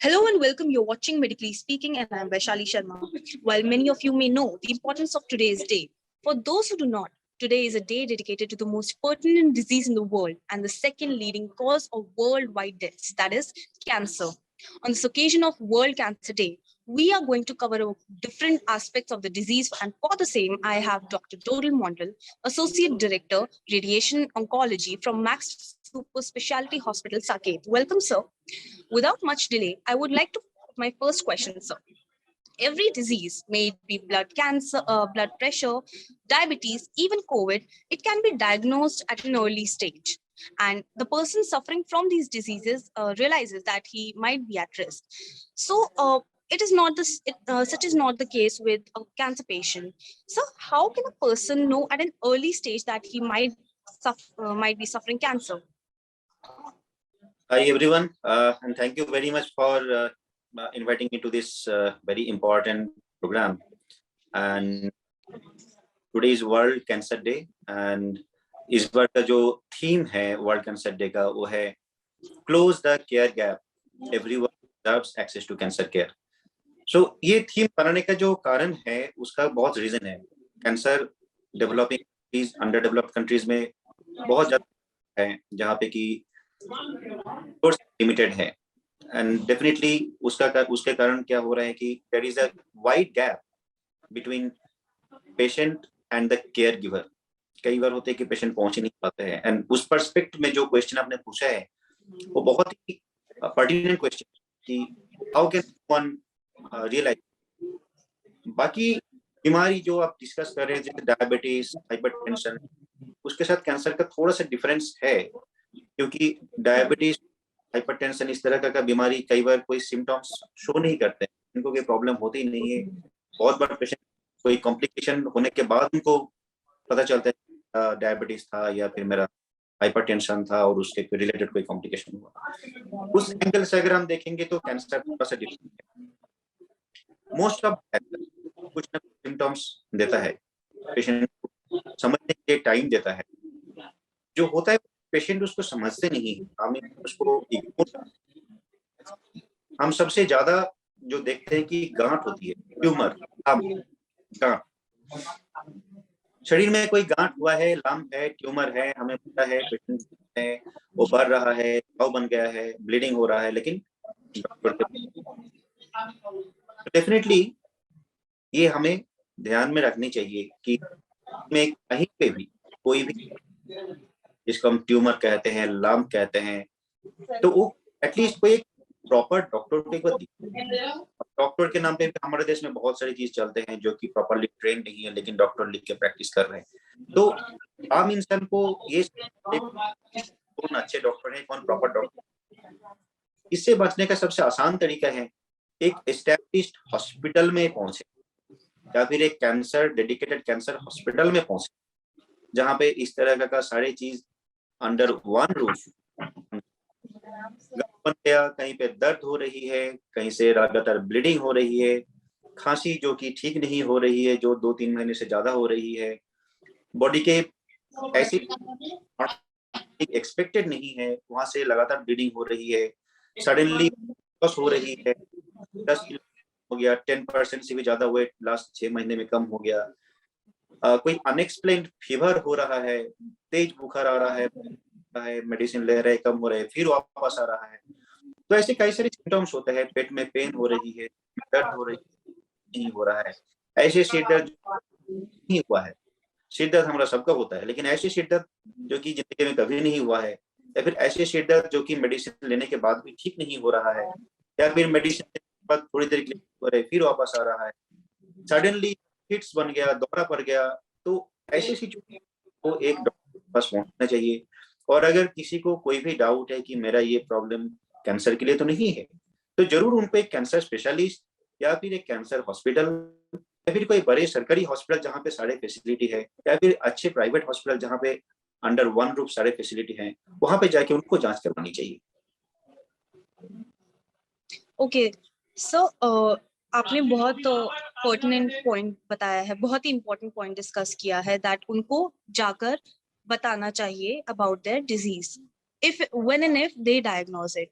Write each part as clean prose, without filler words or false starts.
Hello and welcome. You're watching Medically Speaking, and I'm Vaishali Sharma. While many of you may know the importance of today's day, for those who do not, today is a day dedicated to the most pertinent disease in the world and the second leading cause of worldwide deaths, that is cancer. On this occasion of World Cancer Day, we are going to cover different aspects of the disease, and for the same, I have Dr. Doril Mondal, Associate Director, Radiation Oncology from Max Super Specialty Hospital, Saket. Welcome, sir. Without much delay, I would like to put my first question, sir. Every disease, may it be blood cancer, blood pressure, diabetes, even COVID, it can be diagnosed at an early stage. And the person suffering from these diseases realizes that he might be at risk. So, it is not this. Such is not the case with a cancer patient. So, how can a person know at an early stage that he might be suffering cancer? Hi everyone, and thank you very much for inviting me to this very important program. And today is World Cancer Day, and इस बार का जो theme है World Cancer Day का वो है Close the Care Gap. Everyone deserves access to cancer care. So ये theme बनाने का जो कारण है उसका बहुत रीजन है. Cancer developing countries, under developed countries में बहुत ज्यादा है जहाँ पे कि लिमिटेड है, एंड डेफिनेटली उसके कारण क्या हो रहा है कि there is a wide gap between patient and the caregiver. कई बार होते हैं कि पेशेंट पहुंच ही नहीं पाते हैं, एंड उस पर्सपेक्टिव में जो क्वेश्चन आपने पूछा है वो बहुत ही पर्टिनेंट क्वेश्चन कि हाउ कैन वन रियलाइज. बाकी बीमारी जो आप डिस्कस कर रहे हैं जैसे डायबिटीज, हाइपरटेंशन, उसके साथ कैंसर का थोड़ा सा डिफरेंस है, क्योंकि डायबिटीज, हाइपरटेंशन इस तरह का बीमारी कई बार कोई सिम्टम्स शो नहीं करते हैं, इनको कोई प्रॉब्लम होती नहीं है. बहुत बार पेशेंट कोई कॉम्प्लिकेशन होने के बाद उनको पता चलता है डायबिटीज था या फिर मेरा हाइपरटेंशन था और उसके रिलेटेड कोई कॉम्प्लिकेशन हुआ. उस एंगल से अगर हम देखेंगे तो कैंसर थोड़ा सा डिफरेंट है. मोस्ट ऑफ कुछ ना कुछ सिम्टम्स देता है, पेशेंट समझने के लिए टाइम देता है. जो होता है पेशेंट उसको समझते नहीं, हम उसको इग्नोर. हम सबसे ज्यादा जो देखते हैं कि गांठ होती है, ट्यूमर, गांठ. शरीर में कोई गांठ हुआ है, लंप है, ट्यूमर है, हमें पता है पेशेंट है, वो बढ़ रहा है, घाव बन गया है, ब्लीडिंग हो रहा है, लेकिन डेफिनेटली ये हमें ध्यान में रखनी चाहिए कि में कहीं पे भी कोई भी जिसको हम ट्यूमर कहते हैं, लंप कहते हैं, तो वो एटलीस्ट कोई एक प्रॉपर डॉक्टर को एक बार दिखाए. डॉक्टर के नाम पे हमारे देश में बहुत सारी चीज चलते हैं जो कि प्रॉपरली ट्रेन नहीं है, लेकिन डॉक्टर लिख के प्रैक्टिस कर रहे हैं. तो आम इंसान को ये कौन अच्छे डॉक्टर है, कौन प्रॉपर डॉक्टर, इससे बचने का सबसे आसान तरीका है एक एस्टैब्लिश्ड हॉस्पिटल में पहुंचे या फिर एक कैंसर डेडिकेटेड कैंसर हॉस्पिटल में पहुंचे, जहाँ पे इस तरह का सारी चीज अंडर वन रूफ. कहीं पे दर्द हो रही है, कहीं से लगातार ब्लीडिंग हो रही है, खांसी जो कि ठीक नहीं हो रही है, जो 2-3 महीने से ज्यादा हो रही है, बॉडी के ऐसे एक्सपेक्टेड नहीं है, वहां से लगातार ब्लीडिंग हो रही है, सडनली हो रही है, 10 किलो हो गया, 10% से भी ज्यादा वेट लास्ट 6 महीने में कम हो गया, कोई अनएक्सप्लेन्ड फीवर हो रहा है, तेज बुखार आ रहा है, मेडिसिन ले रहे कम हो रहे, फिर वापस आ रहा है. तो ऐसे कई सारे सिम्टम्स होते हैं. पेट में पेन हो रही है, दर्द हो रही है, नहीं हो रहा है. ऐसे सिर दर्द नहीं हुआ है, सिर दर्द हमारा सबका होता है, लेकिन ऐसे सिर दर्द जो कि जिंदगी में कभी नहीं हुआ है, या फिर ऐसे सिर दर्द जो कि मेडिसिन लेने के बाद भी ठीक नहीं हो रहा है, या फिर मेडिसिन के बाद थोड़ी देर के लिए फिर वापस आ रहा है, सडनली फिट्स बन गया, दौरा पड़ गया, तो ऐसे सिचुएशन को एक डॉक्टर के पास पहुंचना चाहिए. और अगर किसी को कोई भी डाउट है कि मेरा ये प्रॉब्लम कैंसर के लिए तो नहीं है, तो जरूर उनको एक कैंसर स्पेशलिस्ट या फिर एक कैंसर हॉस्पिटल या फिर कोई बड़े सरकारी हॉस्पिटल जहाँ पे सारे फैसिलिटी है, या फिर अच्छे प्राइवेट हॉस्पिटल जहाँ पे अंडर वन रूफ सारे फैसिलिटी है, वहां पे जाके उनको जांच करवानी चाहिए. ओके सो आपने बहुत पर्टिनेंट पॉइंट बताया है, बहुत ही इंपॉर्टेंट पॉइंट डिस्कस किया है, दैट उनको जाकर बताना चाहिए about their disease if when and if they diagnose it.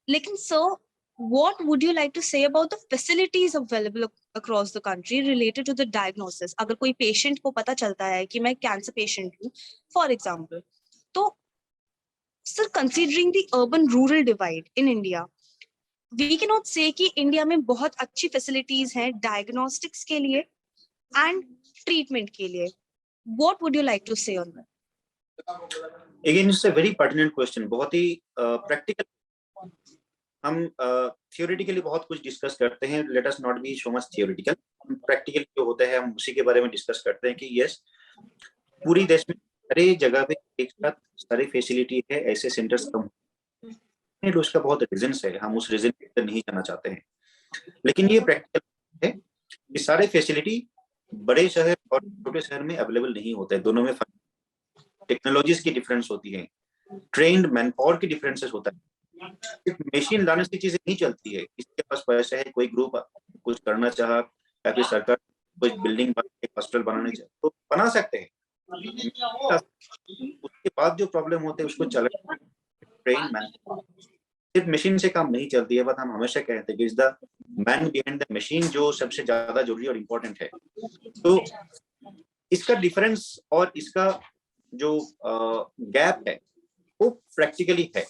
लेकिन sir what would you like to say about the facilities available across the country related to the diagnosis? अगर कोई patient को पता चलता है कि मैं cancer patient हूँ, for example, तो sir, considering the urban-rural divide in India, we cannot say कि India में बहुत अच्छी facilities हैं diagnostics के लिए and treatment के लिए. What would you like to say on that? Again, it's a very pertinent question. बहुत ही practical. हम theoretically बहुत कुछ discuss करते हैं. Let us not be so much theoretical. Practical जो होता है हम उसी के बारे में discuss करते हैं कि yes, पूरी देश में हर जगह पे एक साथ सारी फैसिलिटी है, ऐसे सेंटर्स कम है, तो उसका बहुत रीजंस है. हम उस रीजन पर नहीं जाना चाहते हैं, लेकिन ये प्रैक्टिकल है कि सारे फैसिलिटी बड़े शहर और छोटे शहर में अवेलेबल नहीं होते हैं. दोनों में टेक्नोलॉजीज की डिफरेंस होती है, ट्रेन्ड मैन पावर की डिफरेंसेस होता है. मशीन लाने से चीजें नहीं चलती है. किसके पास पैसा है, कोई ग्रुप कुछ करना चाहा या फिर सरकार कोई बिल्डिंग हॉस्पिटल बनाने चाहे तो बना सकते हैं. उसके बाद जो प्रॉब्लम होते हैं उसको चलाना ट्रेन मैन, सिर्फ मशीन से काम नहीं चलती है. बात हम हमेशा कहते हैं कि is the man behind the machine जो सबसे ज्यादा जरूरी और इम्पोर्टेंट है. तो इसका डिफरेंस और इसका जो गैप है वो प्रैक्टिकली है.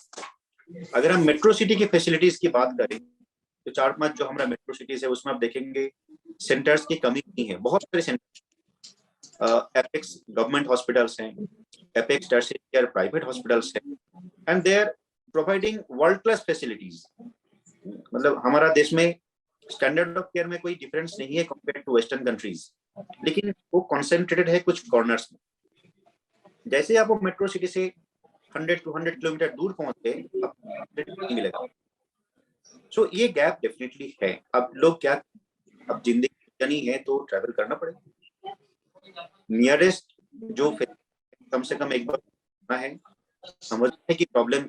अगर हम मेट्रो सिटी की फैसिलिटीज की बात करें तो 4-5 जो हमारा मेट्रो सिटीज है उसमें आप देखेंगे सेंटर्स की कमी नहीं है. बहुत सारे सेंटर एपेक्स गवर्नमेंट हॉस्पिटल्स हैं, apex tertiary care private hospitals हैं, and they are providing world class facilities. मतलब हमारा देश में स्टैंडर्ड ऑफ केयर में कोई डिफरेंस नहीं है कंपेयर टू वेस्टर्न कंट्रीज, लेकिन वो कॉन्सेंट्रेटेड है कुछ कॉर्नर्स में. जैसे आप वो मेट्रो सिटी से 100-200 किलोमीटर दूर पहुंचते नहीं मिलेगा. सो ये गैप डेफिनेटली है. अब लोग क्या, अब जिंदगी जानी है तो ट्रैवल करना पड़ेगा. नियरेस्ट जो कम से कम एक बार है, समझने की प्रॉब्लम,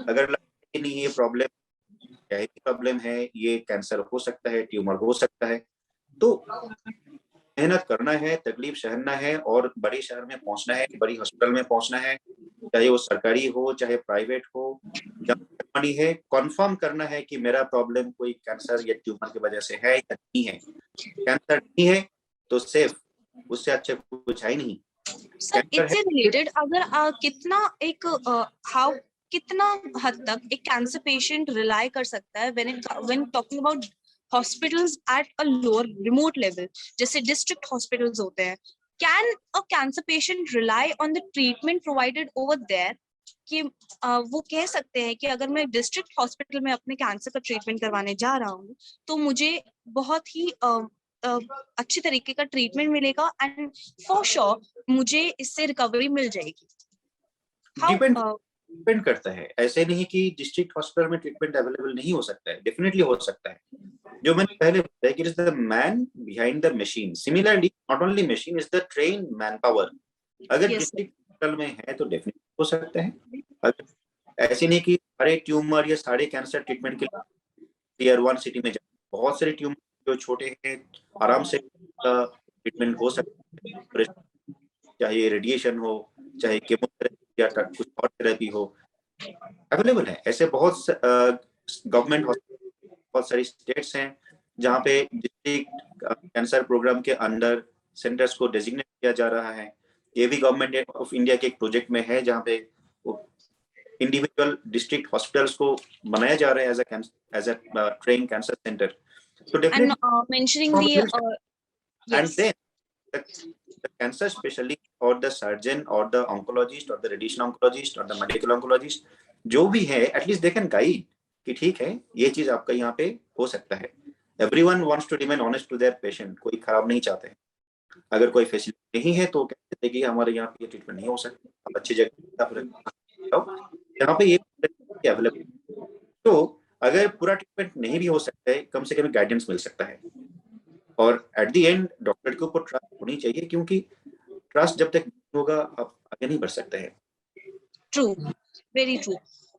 अगर लगता नहीं ये प्रॉब्लम क्या है, प्रॉब्लम है, ये कैंसर हो सकता है, ट्यूमर हो सकता है, तो मेहनत करना है, तकलीफ सहना है और बड़े शहर में पहुंचना है, बड़ी हॉस्पिटल में पहुंचना है, चाहे वो सरकारी हो चाहे प्राइवेट हो. जानी है, कंफर्म करना है कि मेरा प्रॉब्लम कोई कैंसर या ट्यूमर की वजह से है या नहीं है. कैंसर नहीं है तो सेफ, उससे अच्छा कुछ है नहीं. सर इससे रिलेटेड अगर कितना हद तक एक कैंसर पेशेंट रिलाई कर सकता है when talking about hospitals at a lower remote level, जैसे डिस्ट्रिक्ट हॉस्पिटल्स होते हैं, can a cancer patient rely on the treatment provided over there, कि वो कह सकते हैं कि अगर मैं डिस्ट्रिक्ट हॉस्पिटल में अपने कैंसर का ट्रीटमेंट करवाने जा रहा हूँ तो मुझे बहुत ही अच्छी तरीके का ट्रीटमेंट मिलेगा एंड फॉर श्योर मुझे इससे रिकवरी मिल जाएगी. डिपेंड करता है. ऐसे नहीं कि डिस्ट्रिक्ट हॉस्पिटल में ट्रीटमेंट अवेलेबल नहीं हो सकता है, डेफिनेटली हो सकता है. जो मैंने पहले बताया कि it is the man behind the machine. Similarly not only machine, is the train man power. अगर डिस्ट्रिक्ट हॉस्पिटल में है तो डेफिनेटली हो सकता है. ऐसे नहीं कि सारे ट्यूमर या सारे कैंसर ट्रीटमेंट के लिए टियर 1 सिटी में जाए. बहुत सारे ट्यूमर जो छोटे हैं आराम से ट्रीटमेंट हो सकता है, चाहे रेडिएशन हो, चाहे केमोथेरेपी या कुछ और थेरेपी हो, अवेलेबल है. ऐसे बहुत गवर्नमेंट बहुत सारी स्टेट्स हैं जहाँ पे डिस्ट्रिक्ट कैंसर प्रोग्राम के अंडर सेंटर्स को डेजिग्नेट किया जा रहा है. ये भी गवर्नमेंट ऑफ इंडिया के एक प्रोजेक्ट में है जहाँ पे इंडिविजुअल डिस्ट्रिक्ट हॉस्पिटल्स को बनाया जा रहा है as a train cancer centre. So definitely, mentioning the and then the cancer specialist or the surgeon or the oncologist or the radiation oncologist or the medical oncologist जो भी है, at least they can guide कि ठीक है ये चीज आपका यहाँ पे हो सकता है. Everyone wants to remain honest to their patient. कोई खराब नहीं चाहते हैं. अगर कोई फैसिलिटी नहीं है तो कहते हैं कि हमारे यहाँ पे ये ट्रीटमेंट नहीं हो सकता, आप अच्छी जगह यहाँ पे ये अवेलेबल. तो अगर पूरा ट्रीटमेंट नहीं भी हो सकता है, कम से कम गाइडेंस मिल सकता है. और एट द एंड डॉक्टर के ऊपर ट्रस्ट होनी चाहिए, क्योंकि ट्रस्ट जब तक नहीं होगा आप आगे नहीं बढ़ सकते हैं. True, very true.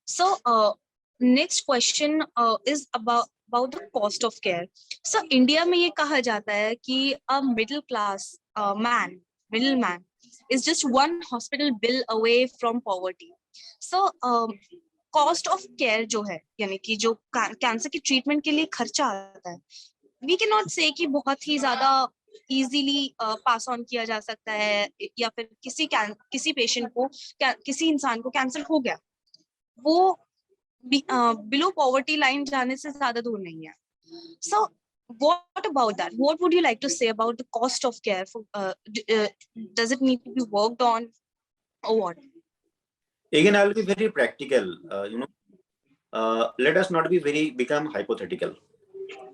So next question is about the cost of care. So India में ये कहा जाता है कि a middle class middleman is just one hospital bill away from poverty. So cost of care जो है, यानी कि जो कैंसर की ट्रीटमेंट के लिए खर्चा आता है, वी कैन नॉट से कि बहुत ही ज्यादा इजीली पास ऑन किया जा सकता है, या फिर किसी पेशेंट को, किसी इंसान को कैंसर हो गया, वो बिलो पॉवर्टी लाइन जाने से ज्यादा दूर नहीं है. So what about that? What would you like to say about the cost of care? Does it need to be worked on or what? Again, I will be very practical. Let us not become hypothetical.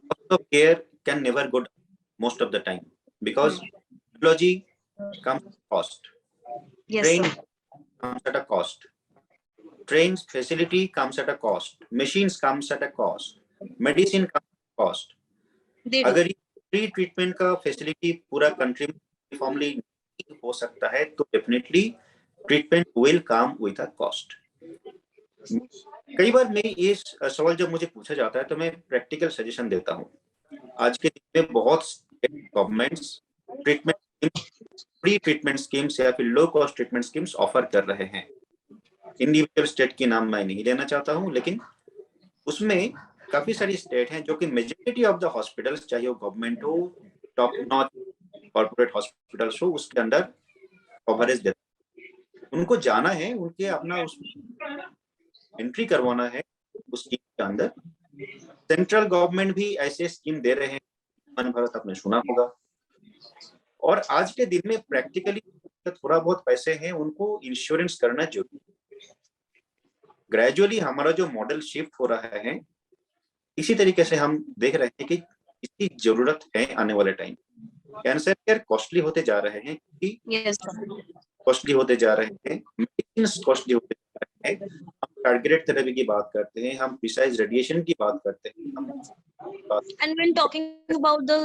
Cost of care can never go down most of the time because technology comes at a cost. Yes, Train sir. comes at a cost. Trains facility comes at a cost. Machines comes at a cost. Medicine comes at a cost. They do. अगर ये free treatment का facility पूरा country में uniformly नहीं हो सकता है तो definitely treatment will come with a cost. कई बार मेरी ये सवाल जब मुझे पूछा जाता है तो मैं प्रैक्टिकल सजेशन देता हूँ. आज के दिन में बहुत governments treatment free treatment schemes या फिर low cost treatment schemes offer कर रहे हैं. इंडिविजुअल स्टेट की नाम मैं नहीं लेना चाहता हूँ, लेकिन उसमें काफी सारी स्टेट हैं जो कि मेजॉरिटी ऑफ द हॉस्पिटल्स, चाहे वो गवर्नमेंट हो, टॉप नॉच कॉर्पोरेट हॉस्पिटल्स हो, उसके अंदर कवरेज देते हैं. उनको जाना है, उनके अपना उस एंट्री करवाना है उस स्कीम के अंदर. सेंट्रल गवर्नमेंट भी ऐसे स्कीम दे रहे हैं, आयुष्मान भारत आपने सुना होगा. और आज के दिन में प्रैक्टिकली थोड़ा बहुत पैसे हैं, उनको इंश्योरेंस करना जरूरी. ग्रेजुअली हमारा जो मॉडल शिफ्ट हो रहा है, इसी तरीके से हम देख रहे हैं कि इसकी जरूरत है आने वाले टाइम. कैंसर केयर कॉस्टली होते जा रहे हैं, कॉस्टली होते जा रहे हैं, मेडिसिन कॉस्टली होते जा रहे हैं. हम टारगेटेड थेरेपी की बात करते हैं, हम प्रिसाइज रेडिएशन की बात करते हैं. And when talking about the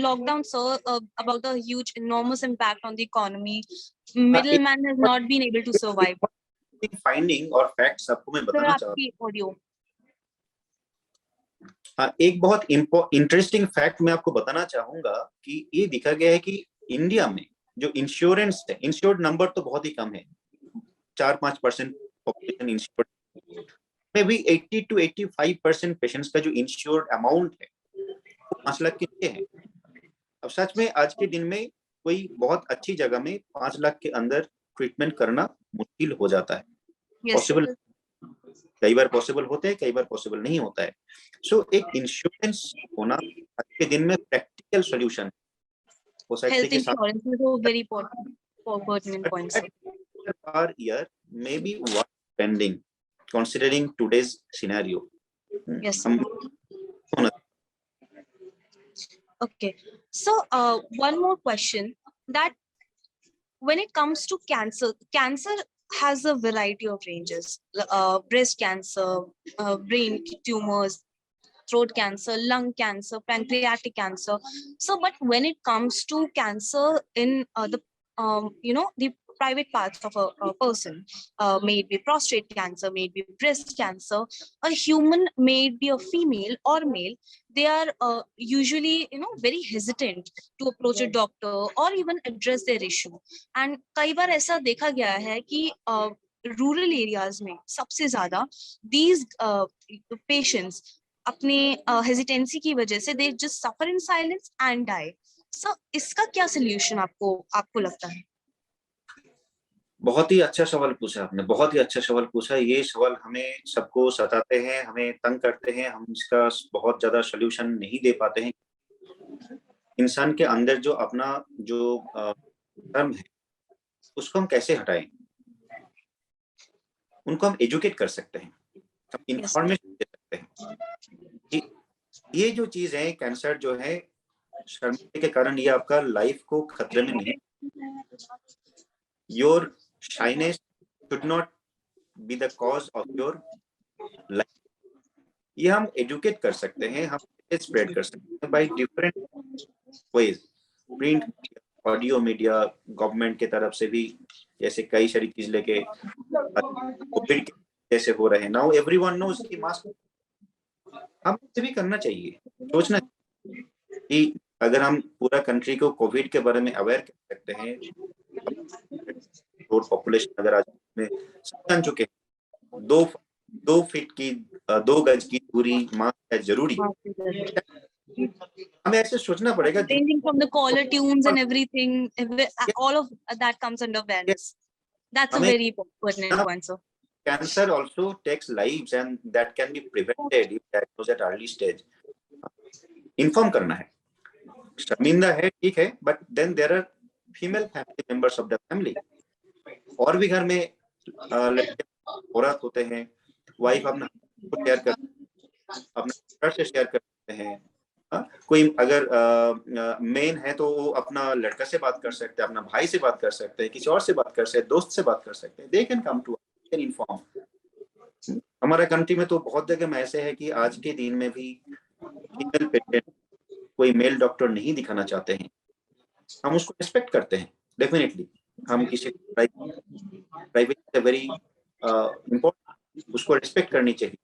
lockdown, sir, about the huge, enormous impact on the economy, middleman has not been able to survive. Finding और फैक्ट्स आपको मैं Sir, बताना चाहता आपकी audio. हूँ. हाँ, एक बहुत इंटरेस्टिंग फैक्ट मैं आपको बताना चाहूंगा कि ये देखा गया है कि इंडिया में जो इंश्योरेंस है, इंश्योर्ड नंबर तो बहुत ही कम है, 4-5% पॉपुलेशन इंश्योर्ड में भी 80 to 85% पेशेंट्स का जो इंश्योर्ड अमाउंट है वो 5 लाख के नीचे है. अब सच में आज के दिन में कोई बहुत अच्छी जगह में 5 लाख के अंदर ट्रीटमेंट करना मुश्किल हो जाता है. पॉसिबल, कई बार पॉसिबल होता है, कई बार पॉसिबल नहीं होता है. सो एक इंश्योरेंस होना आज के दिन में प्रैक्टिकल सॉल्यूशन हो सकते Health हैं. insurance is a very pertinent point, sir. Per year may be what pending considering today's scenario. Yes, sir. Okay. So, one more question, that when it comes to cancer, cancer has a variety of ranges. Breast cancer, brain tumors, throat cancer, lung cancer, pancreatic cancer. So, but when it comes to cancer in the private parts of a person, may it be prostate cancer, may it be breast cancer, a human, may it be a female or male, they are usually very hesitant to approach a doctor or even address their issue. And कई बार ऐसा देखा गया है कि rural areas में सबसे ज्यादा these patients अपने हेजिटेंसी की वजह से they just suffer in silence and die. So इसका क्या सॉल्यूशन आपको लगता है? बहुत ही अच्छा सवाल पूछा आपने, बहुत ही अच्छा सवाल पूछा. ये सवाल हमें सबको सताते हैं, हमें तंग करते हैं, हम इसका बहुत ज्यादा सॉल्यूशन नहीं दे पाते हैं. इंसान के अंदर जो अपना जो धर्म है उसको हम कैसे हटाएं? उनको हम एजुकेट कर सकते हैं, हम इंफॉर्मेशन दे सकते हैं. ये जो चीज है, कैंसर जो है, शर्मिंदगी के कारण ये आपका लाइफ को खतरे में नहीं. Your shyness should not be the cause of your life. ये हम एजुकेट कर सकते हैं, हम स्प्रेड कर सकते हैं by different ways. Print, audio media, government की तरफ से भी जैसे कई सारी चीज लेके कोविड जैसे हो रहे हैं. नाउ एवरीवन नोज कि मास्क हम भी करना चाहिए. सोचना कि अगर हम पूरा कंट्री को कोविड के बारे में अवेयर कर सकते हैं, पॉपुलेशन अगर आज में जान चुके हैं, 2 2 फीट की 2 गज की दूरी मास्क है जरूरी। हमें ऐसे सोचना पड़ेगा। Ranging from the collar tunes and everything, all of that comes under awareness. That's a हमें very pertinent point, sir. cancer also takes lives and that can be prevented if diagnosed at early stage. Inform करना है, शर्मिंदा है ठीक है, but then there are female family members of the family. और भी घर में लड़के औरत होते हैं, वाइफ अपना शेयर कर, अपना से शेयर करते हैं। कोई अगर मेन है तो वो अपना लड़का से बात कर सकते हैं, अपना भाई से बात कर सकते हैं, किसी और से बात कर सकते हैं, दोस्त से बात कर सकते हैं। They can come to can inform. हमारा कंट्री में तो बहुत जगह में ऐसे है कि आज के दिन में भी फीमेल पेशेंट कोई मेल डॉक्टर नहीं दिखाना चाहते हैं। हम उसको रिस्पेक्ट करते हैं डेफिनेटली। हम किसी प्राइवेट से वेरी इम्पोर्टेंट, उसको रिस्पेक्ट करनी चाहिए।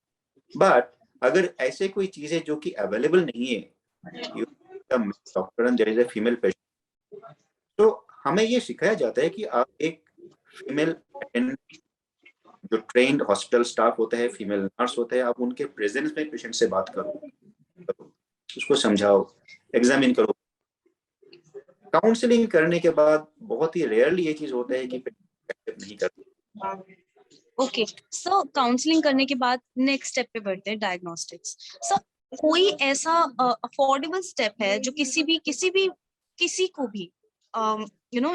बट अगर ऐसे कोई चीजें जो कि अवेलेबल नहीं है, doctor and there is a female patient, तो हमें ये सिखाया जाता है कि आप एक फीमेल जो ट्रेन्ड हॉस्पिटल स्टाफ होता है, फीमेल नर्स होते हैं, आप उनके प्रेजेंस में पेशेंट से बात करो, उसको समझाओ, एग्जामिन करो। काउंसलिंग करने के बाद बहुत ही रेयरली ये चीज होता है कि पेशेंट नहीं करते। ओके, सो काउंसलिंग करने के बाद नेक्स्ट स्टेप पे बढ़ते हैं, डायग्नोस्टिक्स। सो कोई ऐसा अफोर्डेबल स्टेप है जो किसी को भी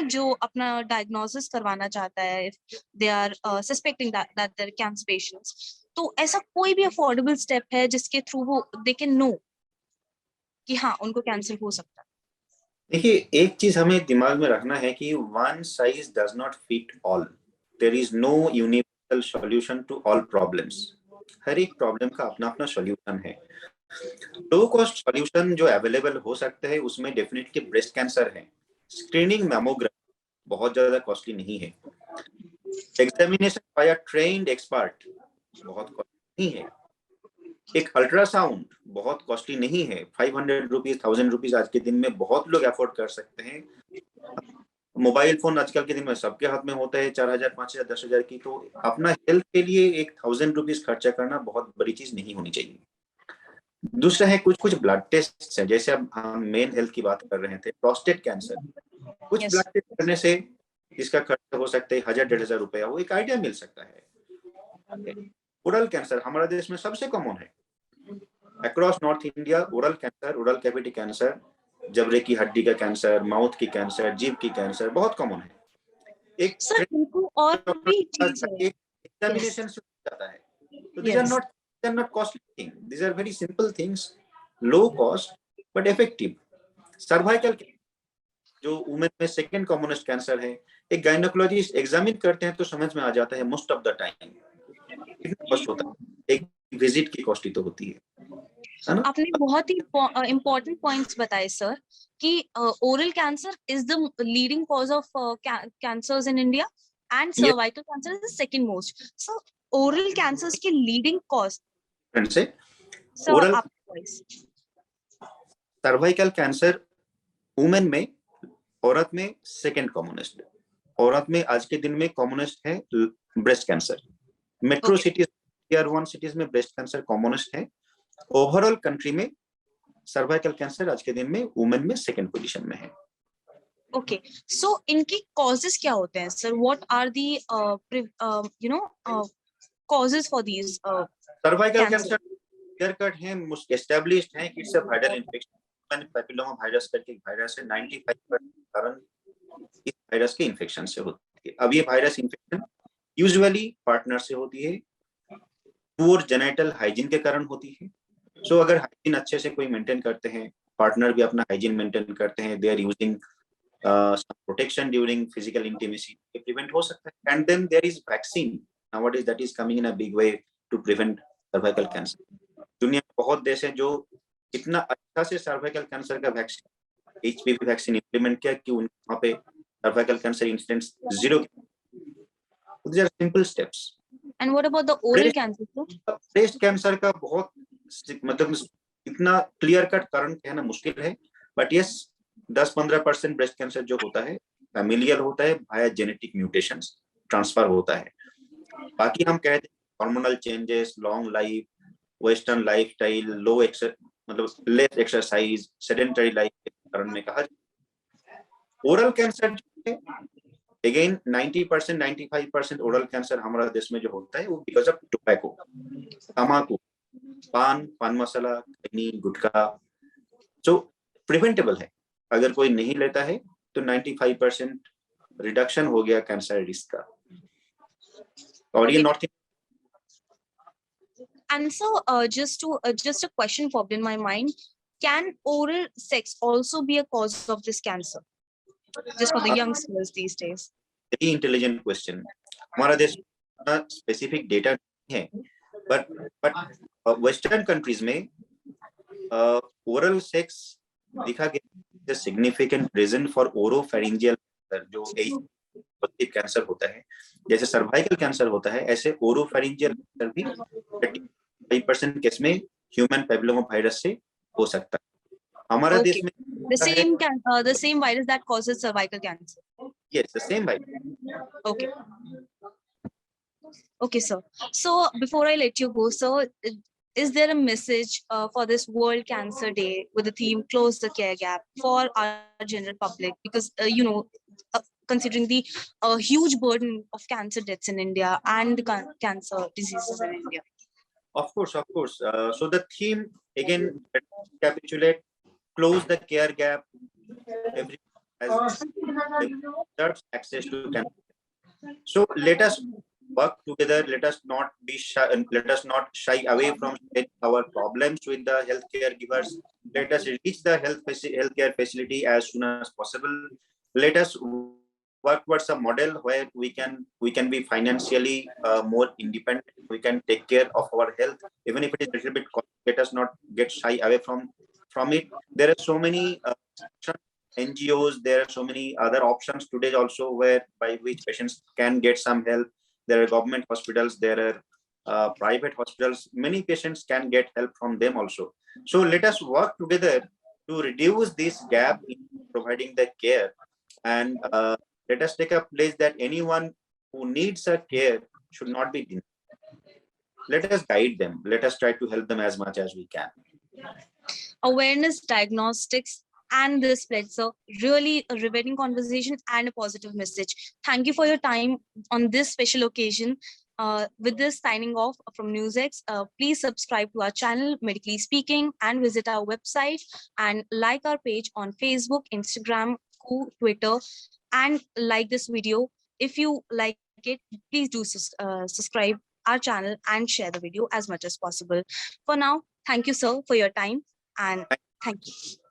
जो अपना डायग्नोसिस करवाना चाहता है, if they are suspecting that there cancer patients, तो ऐसा कोई भी अफोर्डेबल स्टेप है जिसके थ्रू वो दे कैन नो कि हाँ उनको कैंसर हो सकता है? देखिए, एक चीज हमें दिमाग में रखना है कि one size does not fit all. There is no universal solution to all problems. हर एक प्रॉब्लम का अपना अपना सॉल्यूशन है। लो कॉस्ट सॉल्यूशन जो अवेलेबल हो सकते हैं उसमें डेफिनेटली ब्रेस्ट कैंसर है। स्क्रीनिंग मैमोग्राफी बहुत ज्यादा कॉस्टली नहीं है। Examination by a trained expert बहुत कॉस्टली नहीं है। एक अल्ट्रासाउंड बहुत कॉस्टली नहीं है। 500 रुपीज 1000 रुपीज आज के दिन में बहुत लोग अफोर्ड कर सकते हैं। मोबाइल फोन आजकल के दिन में सबके हाथ में होता है, 4000 5000 10,000 की। तो अपना हेल्थ के लिए एक 1000 रुपीज खर्चा करना बहुत बड़ी चीज नहीं होनी चाहिए। दूसरा है कुछ ब्लड टेस्ट है, जैसे अब हम मेन हेल्थ की बात कर रहे थे, प्रोस्टेट कैंसर, कुछ Yes. ब्लड टेस्ट करने से इसका खर्च हो सकता है 1000-1500 रुपया, वो एक आइडिया मिल सकता है। ओरल कैंसर हमारे देश में सबसे कॉमन है। Across north India oral cancer, oral cavity cancer, जबड़े की हड्डी का कैंसर, माउथ की कैंसर, जीभ की कैंसर बहुत कॉमन है। एक सर इनको और भी चीज है। एग्जामिनेशन से जाता है। तो these are Yes. not costly things. These are very simple things, low cost but effective. Cervical जो वुमेन में सेकंड कॉमनेस्ट कैंसर है, एक गायनेकोलॉजिस्ट एग्जामिन करते हैं तो समझ में आ जाता है मोस्ट ऑफ द टाइम। कितना कॉस्ट होता है, एक विजिट की कॉस्ट ही तो होती है ना। आपने बहुत ही इम्पोर्टेंट पॉइंट्स बताए सर कि oral cancer is the leading cause of cancers in India and cervical cancer is the second most. So oral cancers की लीडिंग कॉज से सर ओरल आपकी वॉइस। सर्वाइकल कैंसर वुमेन में, औरत में second commonest. औरत में आज के दिन में कॉमनेस्ट है breast cancer. Metro cities, tier 1 cities में ब्रेस्ट कैंसर कॉमनेस्ट है। ओवरऑल कंट्री में सर्वाइकल कैंसर आज के दिन में वुमेन में सेकंड पोजीशन में है। ओके, सो इनकी कॉजेस क्या होते हैं sir? What are the causes for these cervical cancer clear cut है, एस्टैब्लिश्ड है कि it's a viral infection. Papilloma virus करके वायरस है, 95% कारण इस वायरस के इन्फेक्शन से होती है। अब ये वायरस इन्फेक्शन यूजुअली पार्टनर से होती है, पुअर जेनिटल हाइजीन के कारण होती है। सो अगर हाइजीन अच्छे से कोई मेंटेन करते हैं, पार्टनर भी अपना हाइजीन मेंटेन करते हैं, they are using protection during physical intimacy, ये प्रिवेंट हो सकता है। And then there is vaccine nowadays that is coming in a big way to prevent cervical cancer. दुनिया में बहुत देश हैं जो इतना अच्छा से सर्वाइकल कैंसर का वैक्सीन, एचपीवी वैक्सीन इंप्लीमेंट किया कि वहाँ पे cervical cancer incidents 0। These are simple steps. And what about the oral cancer sir? Breast cancer का बहुत मतलब इतना क्लियर कट कारण कहना मुश्किल है, बट यस 10-15% ब्रेस्ट कैंसर जो होता है फैमिलियल होता है, वाया जेनेटिक म्यूटेशंस ट्रांसफर होता है। बाकी हम कहते हैं hormonal changes, long life, Western lifestyle, मतलब less exercise, sedentary life के कारण में कहा oral cancer again 90% 95% oral cancer हमारा देश में जो होता है वो बिकॉज ऑफ टोबैको, तम्बाकू, पान मसाला, खैनी, गुटखा। सो प्रिवेंटेबल है, अगर कोई नहीं लेता है तो 95% रिडक्शन हो गया कैंसर रिस्क का। और ये north. And so, just a question popped in my mind: can oral sex also be a cause of this cancer? Just for the youngsters these days. Very intelligent question. हमारा देश में specific data नहीं है, but western countries में oral sex दिखा गया significant reason for ओरोफेरिंजियल जो cancer होता है, जैसे सर्वाइकल कैंसर होता है, ऐसे ओरोफेरिंजियल कैंसर भी 35% केस में ह्यूमन पैपिलोमा वायरस से हो सकता है। हमारा देश में the same virus that causes cervical cancer. Yes, the same virus. Okay, sir. So before I let you go, sir, is there a message for this World Cancer Day with the theme "Close the Care Gap" for our general public? Because considering the huge burden of cancer deaths in India and cancer diseases in India. Of course. So the theme again, recapitulate, close the care gap. Everyone has access to cancer. So let us work together. Let us not be shy. Let us not shy away from our problems with the healthcare givers. Let us reach the healthcare facility as soon as possible. Let us work towards a model where we can be financially more independent. We can take care of our health, even if it is a little bit costly. Let us not get shy away from it. There are so many NGOs. There are so many other options today also where by which patients can get some help. There are government hospitals. There are private hospitals. Many patients can get help from them also. So let us work together to reduce this gap in providing the care, and let us take a place that anyone who needs a care should not be denied. Let us guide them. Let us try to help them as much as we can. Awareness, diagnostics, and this pledge, really a riveting conversation and a positive message. Thank you for your time on this special occasion. With this, signing off from NewsX. Please subscribe to our channel, Medically Speaking, and visit our website and like our page on Facebook, Instagram, Twitter, and like this video. If you like it, please do subscribe our channel and share the video as much as possible. For now, thank you, sir, for your time, and thank you.